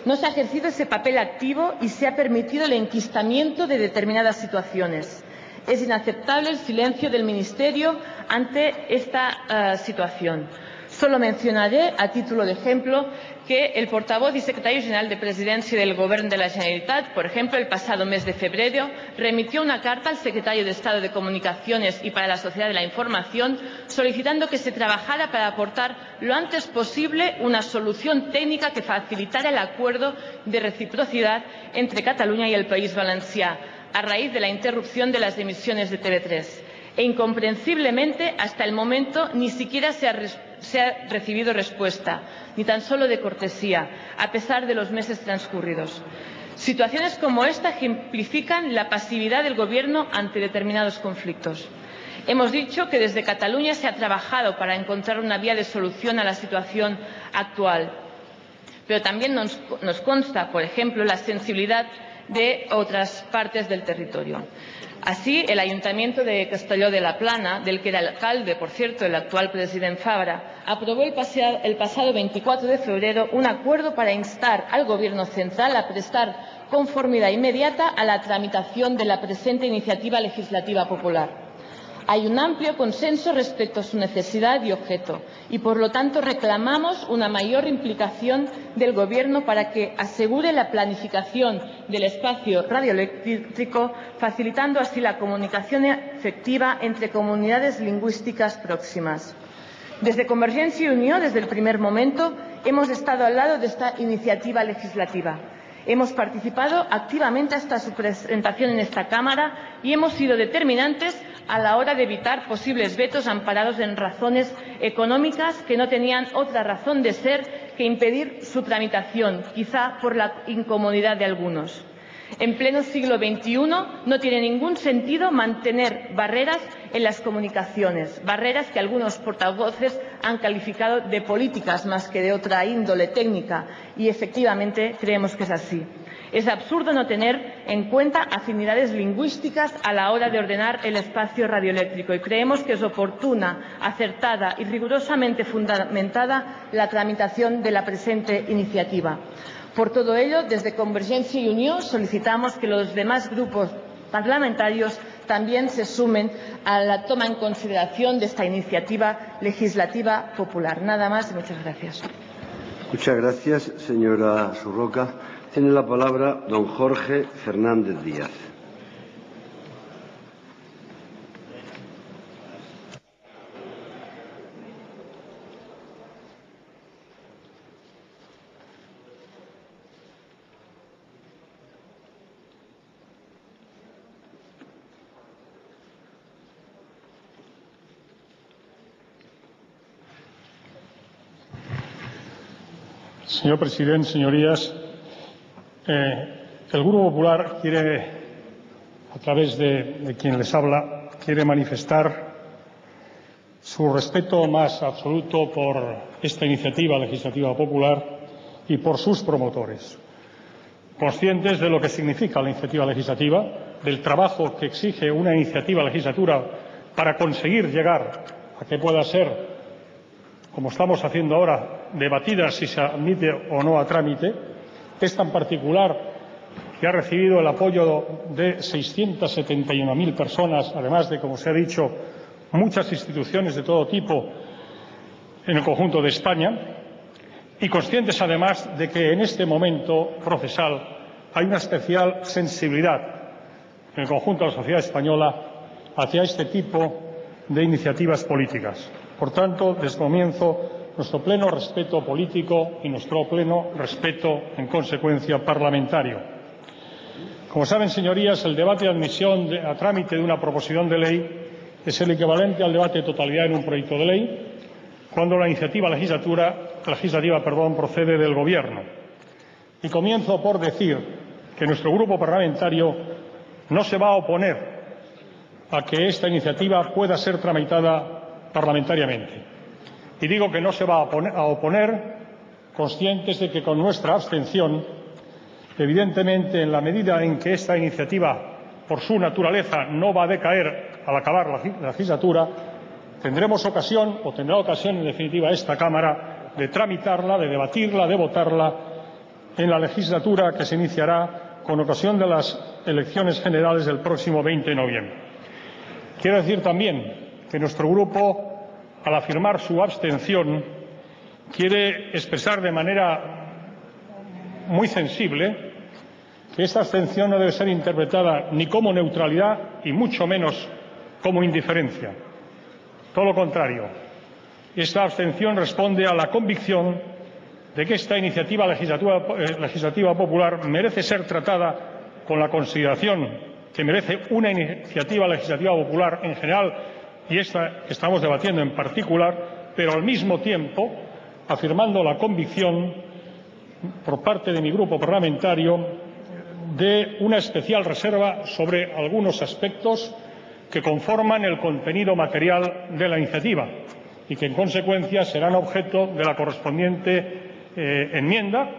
No se ha ejercido ese papel activo y se ha permitido el enquistamiento de determinadas situaciones. Es inaceptable el silencio del Ministerio ante esta situación. Solo mencionaré, a título de ejemplo, que el portavoz y secretario general de Presidencia del Govern de la Generalitat, por ejemplo, el pasado mes de febrero, remitió una carta al secretario de Estado de Comunicaciones y para la Sociedad de la Información solicitando que se trabajara para aportar lo antes posible una solución técnica que facilitara el acuerdo de reciprocidad entre Cataluña y el País Valencià a raíz de la interrupción de las emisiones de TV3. E incomprensiblemente, hasta el momento, ni siquiera se ha recibido respuesta, ni tan solo de cortesía, a pesar de los meses transcurridos. Situaciones como esta ejemplifican la pasividad del Gobierno ante determinados conflictos. Hemos dicho que desde Cataluña se ha trabajado para encontrar una vía de solución a la situación actual, pero también nos consta, por ejemplo, la sensibilidad de otras partes del territorio. Así, el Ayuntamiento de Castelló de la Plana, del que era alcalde, por cierto, el actual presidente Fabra, aprobó el pasado 24 de febrero un acuerdo para instar al Gobierno central a prestar conformidad inmediata a la tramitación de la presente iniciativa legislativa popular. Hay un amplio consenso respecto a su necesidad y objeto y, por lo tanto, reclamamos una mayor implicación del Gobierno para que asegure la planificación del espacio radioeléctrico, facilitando así la comunicación efectiva entre comunidades lingüísticas próximas. Desde Convergencia y Unió, desde el primer momento, hemos estado al lado de esta iniciativa legislativa. Hemos participado activamente hasta su presentación en esta Cámara y hemos sido determinantes a la hora de evitar posibles vetos amparados en razones económicas que no tenían otra razón de ser que impedir su tramitación, quizá por la incomodidad de algunos. En pleno siglo XXI no tiene ningún sentido mantener barreras en las comunicaciones, barreras que algunos portavoces han calificado de políticas más que de otra índole técnica, y efectivamente creemos que es así. Es absurdo no tener en cuenta afinidades lingüísticas a la hora de ordenar el espacio radioeléctrico y creemos que es oportuna, acertada y rigurosamente fundamentada la tramitación de la presente iniciativa. Por todo ello, desde Convergencia y Unió solicitamos que los demás grupos parlamentarios también se sumen a la toma en consideración de esta iniciativa legislativa popular. Nada más y muchas gracias. Muchas gracias, señora Surroca. Tiene la palabra don Jorge Fernández Díaz. Señor presidente, señorías, el Grupo Popular quiere, a través de quien les habla, quiere manifestar su respeto más absoluto por esta iniciativa legislativa popular y por sus promotores, conscientes de lo que significa la iniciativa legislativa, del trabajo que exige una iniciativa legislativa para conseguir llegar a que pueda ser, como estamos haciendo ahora, debatida si se admite o no a trámite. Es tan particular que ha recibido el apoyo de 671.000 personas, además de, como se ha dicho, muchas instituciones de todo tipo en el conjunto de España, y conscientes, además, de que en este momento procesal hay una especial sensibilidad en el conjunto de la sociedad española hacia este tipo de iniciativas políticas. Por tanto, desde el comienzo, nuestro pleno respeto político y nuestro pleno respeto, en consecuencia, parlamentario. Como saben, señorías, el debate de admisión a trámite de una proposición de ley es el equivalente al debate de totalidad en un proyecto de ley cuando la iniciativa legislativa procede del Gobierno. Y comienzo por decir que nuestro grupo parlamentario no se va a oponer a que esta iniciativa pueda ser tramitada parlamentariamente. Y digo que no se va a oponer, conscientes de que con nuestra abstención, evidentemente, en la medida en que esta iniciativa, por su naturaleza, no va a decaer al acabar la legislatura, tendremos ocasión, o tendrá ocasión, en definitiva, esta Cámara, de tramitarla, de debatirla, de votarla en la legislatura que se iniciará con ocasión de las elecciones generales del próximo 20 de noviembre. Quiero decir también que nuestro grupo, al afirmar su abstención, quiere expresar de manera muy sensible que esta abstención no debe ser interpretada ni como neutralidad y mucho menos como indiferencia. Todo lo contrario. Esta abstención responde a la convicción de que esta iniciativa legislativa popular merece ser tratada con la consideración que merece una iniciativa legislativa popular en general y esta que estamos debatiendo en particular, pero al mismo tiempo afirmando la convicción por parte de mi grupo parlamentario de una especial reserva sobre algunos aspectos que conforman el contenido material de la iniciativa y que, en consecuencia, serán objeto de la correspondiente enmienda,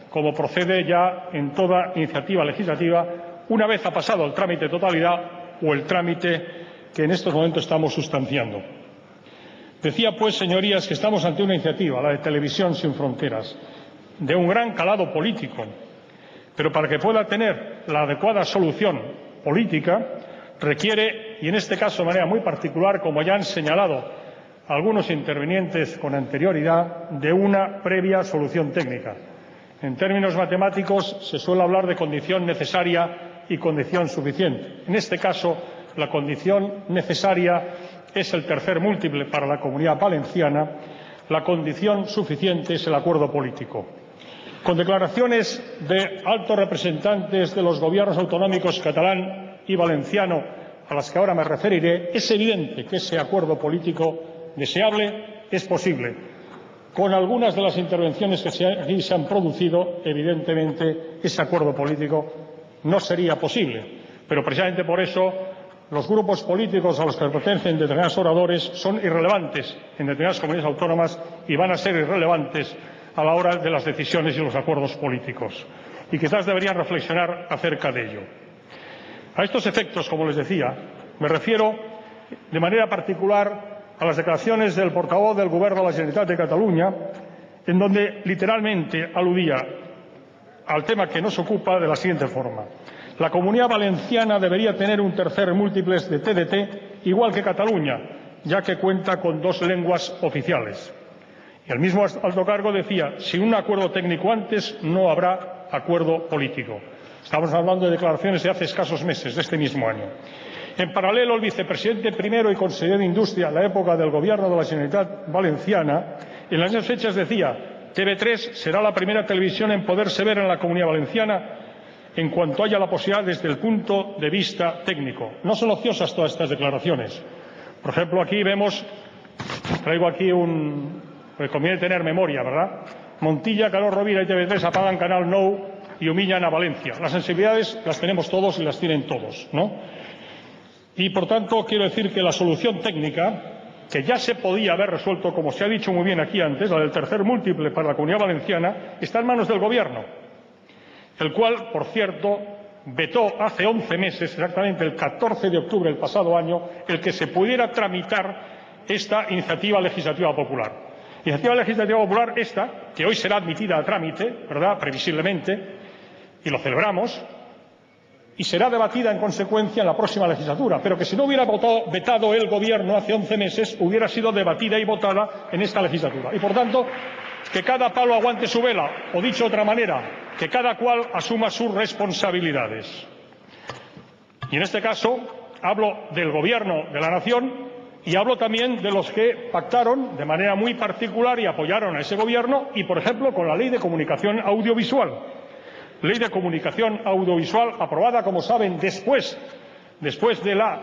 como procede ya en toda iniciativa legislativa, una vez ha pasado el trámite de totalidad o el trámite que en estos momentos estamos sustanciando. Decía, pues, señorías, que estamos ante una iniciativa, la de Televisión Sin Fronteras, de un gran calado político, pero para que pueda tener la adecuada solución política requiere, y en este caso de manera muy particular, como ya han señalado algunos intervinientes con anterioridad, de una previa solución técnica. En términos matemáticos se suele hablar de condición necesaria y condición suficiente. En este caso, la condición necesaria es el tercer múltiple para la Comunidad Valenciana, la condición suficiente es el acuerdo político. con declaraciones de altos representantes de los gobiernos autonómicos catalán y valenciano, a las que ahora me referiré, es evidente que ese acuerdo político deseable es posible. Con algunas de las intervenciones que aquí se han producido, evidentemente, ese acuerdo político no sería posible. Pero precisamente por eso los grupos políticos a los que pertenecen determinados oradores son irrelevantes en determinadas comunidades autónomas y van a ser irrelevantes a la hora de las decisiones y los acuerdos políticos. Y quizás deberían reflexionar acerca de ello. A estos efectos, como les decía, me refiero de manera particular a las declaraciones del portavoz del Govern de la Generalitat de Cataluña, en donde literalmente aludía al tema que nos ocupa de la siguiente forma: la Comunidad Valenciana debería tener un tercer múltiples de TDT igual que Cataluña, ya que cuenta con 2 lenguas oficiales. Y el mismo alto cargo decía: sin un acuerdo técnico antes no habrá acuerdo político. Estamos hablando de declaraciones de hace escasos meses de este mismo año. En paralelo, el vicepresidente primero y consejero de Industria en la época del Gobierno de la Generalitat Valenciana, en las mismas fechas decía: TV3 será la primera televisión en poderse ver en la Comunidad Valenciana en cuanto haya la posibilidad desde el punto de vista técnico. No son ociosas todas estas declaraciones. Por ejemplo, aquí vemos, traigo aquí pues conviene tener memoria, ¿verdad? Montilla, Carol Rovira y TV3 apagan Canal Nou y humillan a Valencia. Las sensibilidades las tenemos todos y las tienen todos, ¿no? Y, por tanto, quiero decir que la solución técnica, que ya se podía haber resuelto, como se ha dicho muy bien aquí antes, la del tercer múltiple para la Comunidad Valenciana, está en manos del Gobierno, el cual, por cierto, vetó hace 11 meses, exactamente el 14 de octubre del pasado año, el que se pudiera tramitar esta iniciativa legislativa popular. Iniciativa legislativa popular esta, que hoy será admitida a trámite, ¿verdad?, previsiblemente, y lo celebramos, y será debatida en consecuencia en la próxima legislatura, pero que si no hubiera vetado el Gobierno hace 11 meses, hubiera sido debatida y votada en esta legislatura. Y, por tanto, que cada palo aguante su vela, o dicho de otra manera, que cada cual asuma sus responsabilidades. Y en este caso hablo del Gobierno de la Nación y hablo también de los que pactaron de manera muy particular y apoyaron a ese Gobierno y, por ejemplo, con la Ley de Comunicación Audiovisual. Ley de Comunicación Audiovisual aprobada, como saben, después de la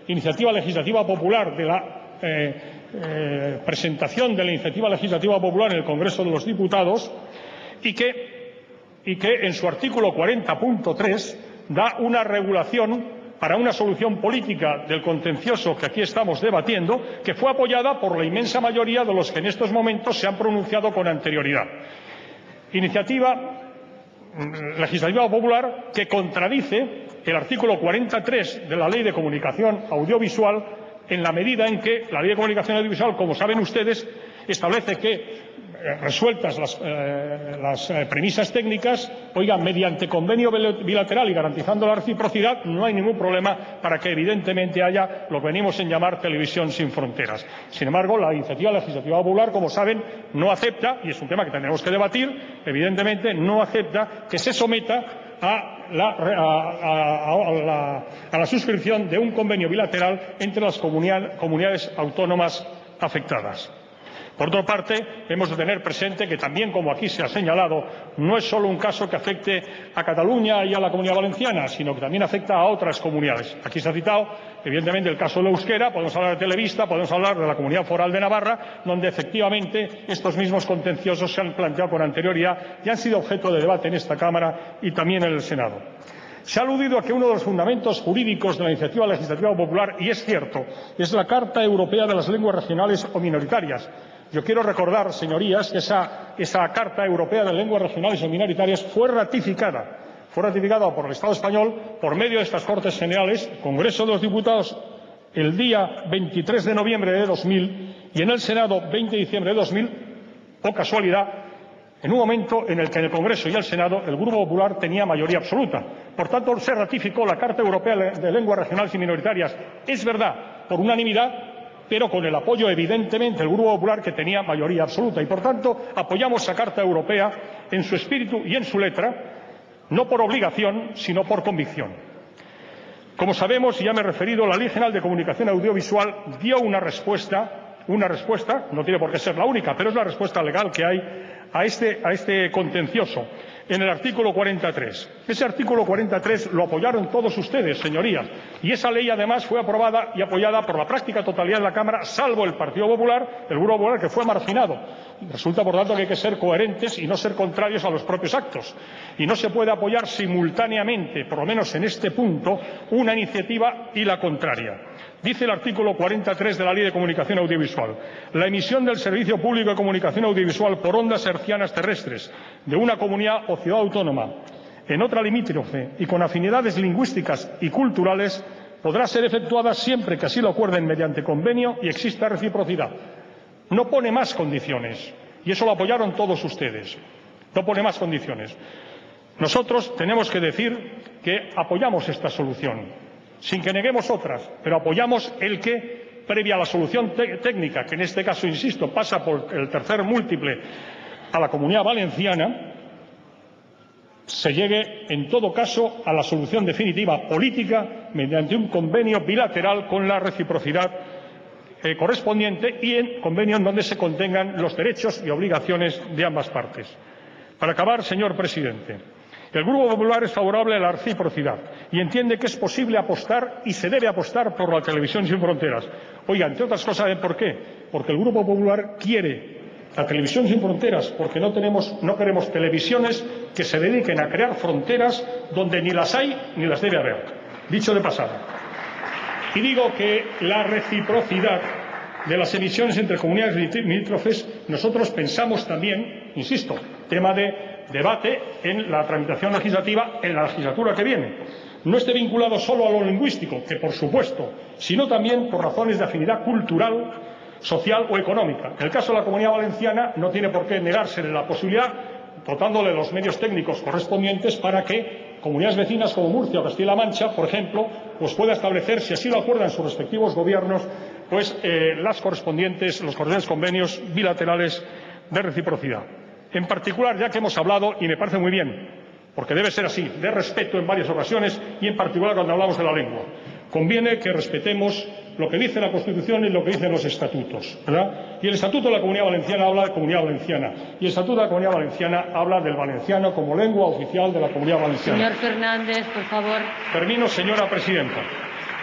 iniciativa legislativa popular, de la presentación de la iniciativa legislativa popular en el Congreso de los Diputados, y que en su artículo 40.3 da una regulación para una solución política del contencioso que aquí estamos debatiendo, que fue apoyada por la inmensa mayoría de los que en estos momentos se han pronunciado con anterioridad. Iniciativa legislativa popular que contradice el artículo 43 de la Ley de Comunicación Audiovisual, en la medida en que la Ley de Comunicación Audiovisual, como saben ustedes, establece que, resueltas las premisas técnicas, oigan, mediante convenio bilateral y garantizando la reciprocidad, no hay ningún problema para que evidentemente haya lo que venimos en llamar televisión sin fronteras. Sin embargo, la iniciativa legislativa popular, como saben, no acepta, y es un tema que tendremos que debatir, evidentemente no acepta que se someta a la suscripción de un convenio bilateral entre las comunidades autónomas afectadas. Por otra parte, hemos de tener presente que también, como aquí se ha señalado, no es solo un caso que afecte a Cataluña y a la Comunidad Valenciana, sino que también afecta a otras comunidades. Aquí se ha citado, evidentemente, el caso del euskera, podemos hablar de Televista, podemos hablar de la Comunidad Foral de Navarra, donde efectivamente estos mismos contenciosos se han planteado con anterioridad y han sido objeto de debate en esta Cámara y también en el Senado. Se ha aludido a que uno de los fundamentos jurídicos de la iniciativa legislativa popular, y es cierto, es la Carta Europea de las Lenguas Regionales o Minoritarias. Yo quiero recordar, señorías, que esa Carta Europea de Lenguas Regionales o Minoritarias fue ratificada por el Estado español por medio de estas Cortes Generales, Congreso de los Diputados, el día 23 de noviembre de 2000 y en el Senado 20 de diciembre de 2000, por casualidad, en un momento en el que en el Congreso y el Senado el Grupo Popular tenía mayoría absoluta. Por tanto, se ratificó la Carta Europea de Lenguas Regionales y Minoritarias, es verdad, por unanimidad, pero con el apoyo, evidentemente, del Grupo Popular, que tenía mayoría absoluta. Y, por tanto, apoyamos esa Carta Europea en su espíritu y en su letra, no por obligación, sino por convicción. Como sabemos, y ya me he referido, la Ley General de Comunicación Audiovisual dio una respuesta, no tiene por qué ser la única, pero es la respuesta legal que hay a este contencioso en el artículo 43. Ese artículo 43 lo apoyaron todos ustedes, señorías, y esa ley además fue aprobada y apoyada por la práctica totalidad de la Cámara, salvo el Partido Popular, el Grupo Popular, que fue marginado. Resulta, por tanto, que hay que ser coherentes y no ser contrarios a los propios actos. Y no se puede apoyar simultáneamente, por lo menos en este punto, una iniciativa y la contraria. Dice el artículo 43 de la Ley de Comunicación Audiovisual: la emisión del servicio público de comunicación audiovisual por ondas hercianas terrestres de una comunidad o ciudad autónoma en otra limítrofe y con afinidades lingüísticas y culturales podrá ser efectuada siempre que así lo acuerden mediante convenio y exista reciprocidad. No pone más condiciones, y eso lo apoyaron todos ustedes. No pone más condiciones. Nosotros tenemos que decir que apoyamos esta solución, sin que neguemos otras, pero apoyamos el que, previa a la solución técnica, que en este caso, insisto, pasa por el tercer múltiple a la Comunidad Valenciana, se llegue, en todo caso, a la solución definitiva política mediante un convenio bilateral con la reciprocidad correspondiente y en convenio en donde se contengan los derechos y obligaciones de ambas partes. Para acabar, señor presidente, el Grupo Popular es favorable a la reciprocidad y entiende que es posible apostar y se debe apostar por la televisión sin fronteras. Oiga, entre otras cosas, ¿saben por qué? Porque el Grupo Popular quiere la televisión sin fronteras, porque no queremos televisiones que se dediquen a crear fronteras donde ni las hay ni las debe haber. Dicho de pasada. Y digo que la reciprocidad de las emisiones entre comunidades limítrofes, nosotros pensamos también, insisto, tema de debate en la tramitación legislativa en la legislatura que viene. No esté vinculado solo a lo lingüístico, que por supuesto, sino también por razones de afinidad cultural, social o económica. En el caso de la Comunidad Valenciana no tiene por qué negársele la posibilidad, dotándole los medios técnicos correspondientes para que comunidades vecinas como Murcia o Castilla-La Mancha, por ejemplo, pues pueda establecer, si así lo acuerdan sus respectivos gobiernos, pues los correspondientes convenios bilaterales de reciprocidad. En particular, ya que hemos hablado, y me parece muy bien, porque debe ser así, de respeto en varias ocasiones, y en particular cuando hablamos de la lengua, conviene que respetemos lo que dice la Constitución y lo que dicen los estatutos, ¿verdad? Y el Estatuto de la Comunidad Valenciana habla de Comunidad Valenciana, y el Estatuto de la Comunidad Valenciana habla del valenciano como lengua oficial de la Comunidad Valenciana. Señor Fernández, por favor. Termino, señora presidenta.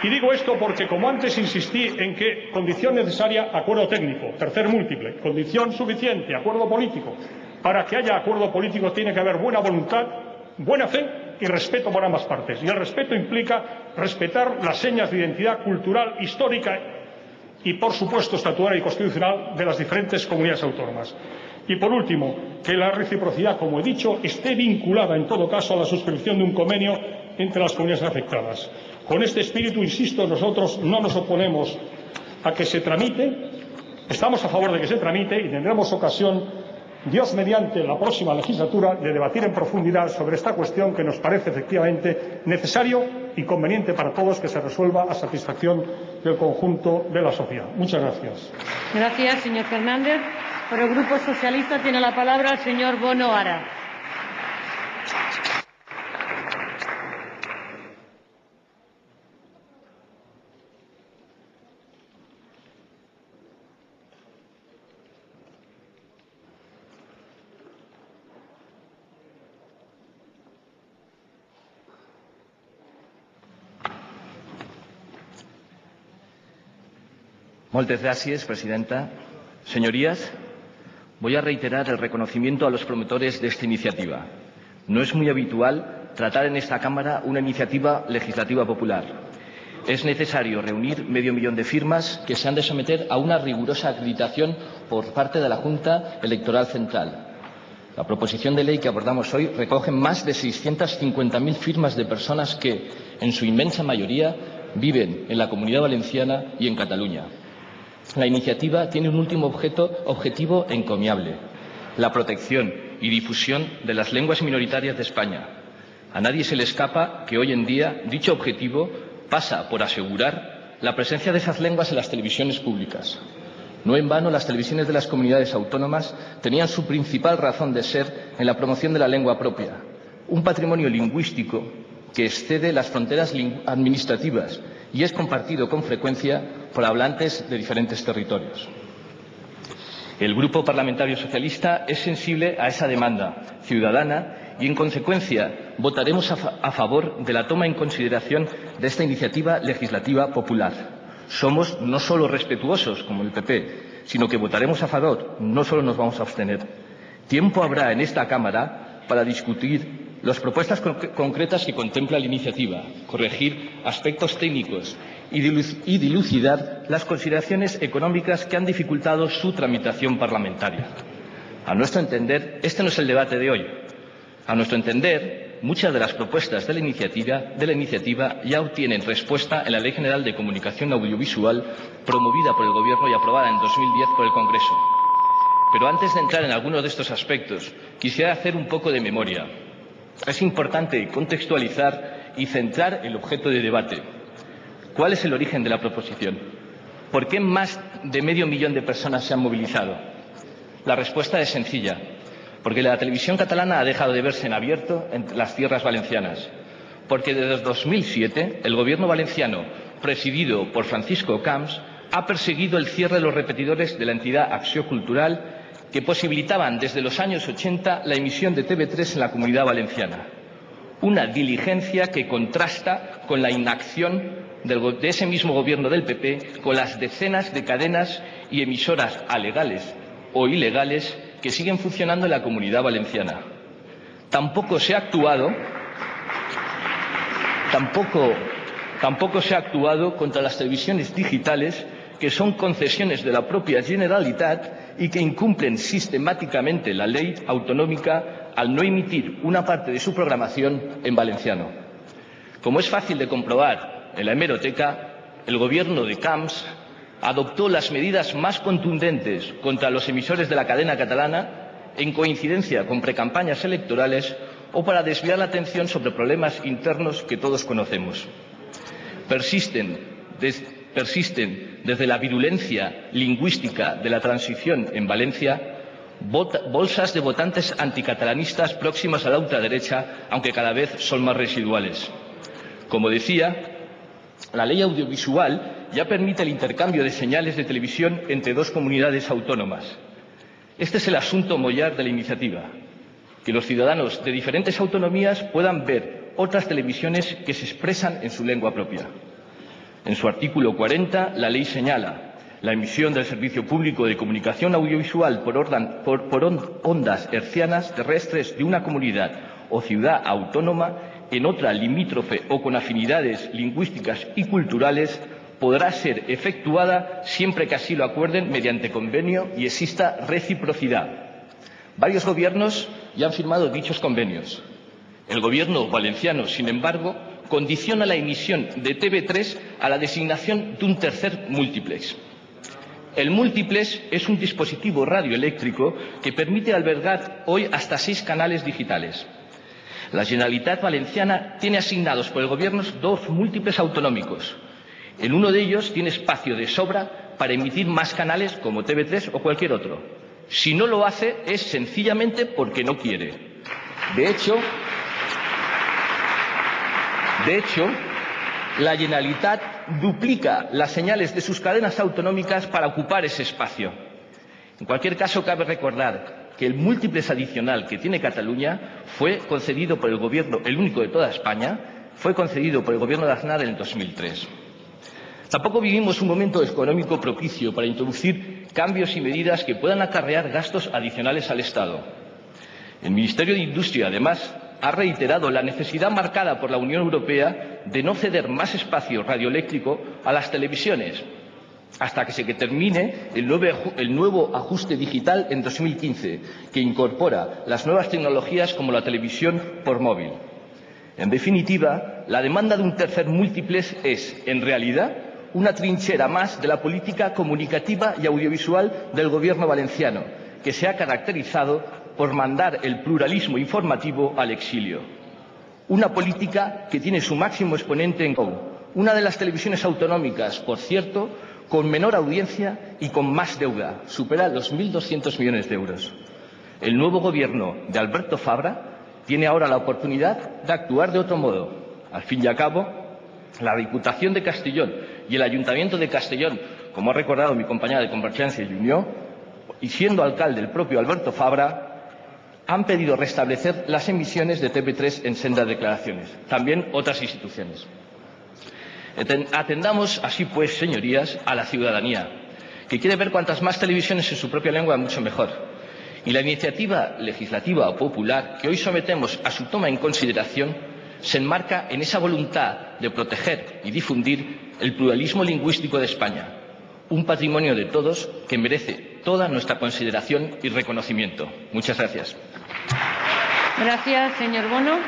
Y digo esto porque, como antes insistí en que condición necesaria, acuerdo técnico, tercer múltiple, condición suficiente, acuerdo político. Para que haya acuerdo político tiene que haber buena voluntad, buena fe y respeto por ambas partes. Y el respeto implica respetar las señas de identidad cultural, histórica y, por supuesto, estatutoria y constitucional de las diferentes comunidades autónomas. Y, por último, que la reciprocidad, como he dicho, esté vinculada, en todo caso, a la suscripción de un convenio entre las comunidades afectadas. Con este espíritu, insisto, nosotros no nos oponemos a que se tramite, estamos a favor de que se tramite y tendremos ocasión, Dios mediante, la próxima legislatura, de debatir en profundidad sobre esta cuestión que nos parece efectivamente necesario y conveniente para todos que se resuelva a satisfacción del conjunto de la sociedad. Muchas gracias. Gracias, señor Fernández. Por el Grupo Socialista tiene la palabra el señor Bono Ara. Moltes gràcies, presidenta. Señorías, voy a reiterar el reconocimiento a los promotores de esta iniciativa. No es muy habitual tratar en esta Cámara una iniciativa legislativa popular. Es necesario reunir medio millón de firmas que se han de someter a una rigurosa acreditación por parte de la Junta Electoral Central. La proposición de ley que abordamos hoy recoge más de 650.000 firmas de personas que, en su inmensa mayoría, viven en la Comunidad Valenciana y en Cataluña. La iniciativa tiene un último objetivo encomiable: la protección y difusión de las lenguas minoritarias de España. A nadie se le escapa que hoy en día dicho objetivo pasa por asegurar la presencia de esas lenguas en las televisiones públicas. No en vano, las televisiones de las comunidades autónomas tenían su principal razón de ser en la promoción de la lengua propia, un patrimonio lingüístico que excede las fronteras administrativas y es compartido con frecuencia por hablantes de diferentes territorios. El Grupo Parlamentario Socialista es sensible a esa demanda ciudadana y, en consecuencia, votaremos a favor de la toma en consideración de esta iniciativa legislativa popular. Somos no solo respetuosos, como el PP, sino que votaremos a favor, no solo nos vamos a abstener. Tiempo habrá en esta Cámara para discutir las propuestas concretas que contempla la iniciativa, corregir aspectos técnicos y dilucidar las consideraciones económicas que han dificultado su tramitación parlamentaria. A nuestro entender, este no es el debate de hoy. A nuestro entender, muchas de las propuestas de la iniciativa ya obtienen respuesta en la Ley General de Comunicación Audiovisual promovida por el Gobierno y aprobada en 2010 por el Congreso. Pero antes de entrar en algunos de estos aspectos, quisiera hacer un poco de memoria. Es importante contextualizar y centrar el objeto de debate. ¿Cuál es el origen de la proposición? ¿Por qué más de medio millón de personas se han movilizado? La respuesta es sencilla. Porque la televisión catalana ha dejado de verse en abierto en las tierras valencianas. Porque desde 2007 el Gobierno valenciano, presidido por Francisco Camps, ha perseguido el cierre de los repetidores de la entidad Acció Cultural que posibilitaban desde los años 80 la emisión de TV3 en la Comunidad Valenciana. Una diligencia que contrasta con la inacción de ese mismo Gobierno del PP con las decenas de cadenas y emisoras alegales o ilegales que siguen funcionando en la Comunidad Valenciana. Tampoco se ha actuado contra las televisiones digitales, que son concesiones de la propia Generalitat y que incumplen sistemáticamente la ley autonómica al no emitir una parte de su programación en valenciano. Como es fácil de comprobar en la hemeroteca, el Gobierno de Camps adoptó las medidas más contundentes contra los emisores de la cadena catalana en coincidencia con precampañas electorales o para desviar la atención sobre problemas internos que todos conocemos. Persisten desde la virulencia lingüística de la transición en Valencia bolsas de votantes anticatalanistas próximas a la ultraderecha, aunque cada vez son más residuales. Como decía, la ley audiovisual ya permite el intercambio de señales de televisión entre dos comunidades autónomas. Este es el asunto mollar de la iniciativa, que los ciudadanos de diferentes autonomías puedan ver otras televisiones que se expresan en su lengua propia. En su artículo 40, la ley señala la emisión del servicio público de comunicación audiovisual por ondas hercianas terrestres de una comunidad o ciudad autónoma en otra limítrofe o con afinidades lingüísticas y culturales podrá ser efectuada siempre que así lo acuerden mediante convenio y exista reciprocidad. Varios gobiernos ya han firmado dichos convenios. El Gobierno valenciano, sin embargo, condiciona la emisión de TV3 a la designación de un tercer múltiplex. El múltiplex es un dispositivo radioeléctrico que permite albergar hoy hasta 6 canales digitales. La Generalitat Valenciana tiene asignados por el Gobierno 2 múltiples autonómicos. En uno de ellos tiene espacio de sobra para emitir más canales como TV3 o cualquier otro. Si no lo hace es sencillamente porque no quiere. De hecho, la Generalitat duplica las señales de sus cadenas autonómicas para ocupar ese espacio. En cualquier caso, cabe recordar que el múltiplex adicional que tiene Cataluña fue concedido por el Gobierno, el único de toda España, fue concedido por el Gobierno de Aznar en el 2003. Tampoco vivimos un momento económico propicio para introducir cambios y medidas que puedan acarrear gastos adicionales al Estado. El Ministerio de Industria, además, ha reiterado la necesidad marcada por la Unión Europea de no ceder más espacio radioeléctrico a las televisiones hasta que se termine el nuevo ajuste digital en 2015, que incorpora las nuevas tecnologías como la televisión por móvil. En definitiva, la demanda de un tercer múltiplex es, en realidad, una trinchera más de la política comunicativa y audiovisual del Gobierno valenciano, que se ha caracterizado por mandar el pluralismo informativo al exilio. Una política que tiene su máximo exponente en una de las televisiones autonómicas, por cierto, con menor audiencia y con más deuda, supera los 1.200 millones de euros. El nuevo Gobierno de Alberto Fabra tiene ahora la oportunidad de actuar de otro modo. Al fin y al cabo, la Diputación de Castellón y el Ayuntamiento de Castellón, como ha recordado mi compañera de Convergencia y Unió, y siendo alcalde el propio Alberto Fabra, han pedido restablecer las emisiones de TV3 en sendas declaraciones. También otras instituciones. Atendamos así pues, señorías, a la ciudadanía, que quiere ver cuantas más televisiones en su propia lengua, mucho mejor. Y la iniciativa legislativa popular que hoy sometemos a su toma en consideración se enmarca en esa voluntad de proteger y difundir el pluralismo lingüístico de España, un patrimonio de todos que merece toda nuestra consideración y reconocimiento. Muchas gracias. Gracias, señor Bono.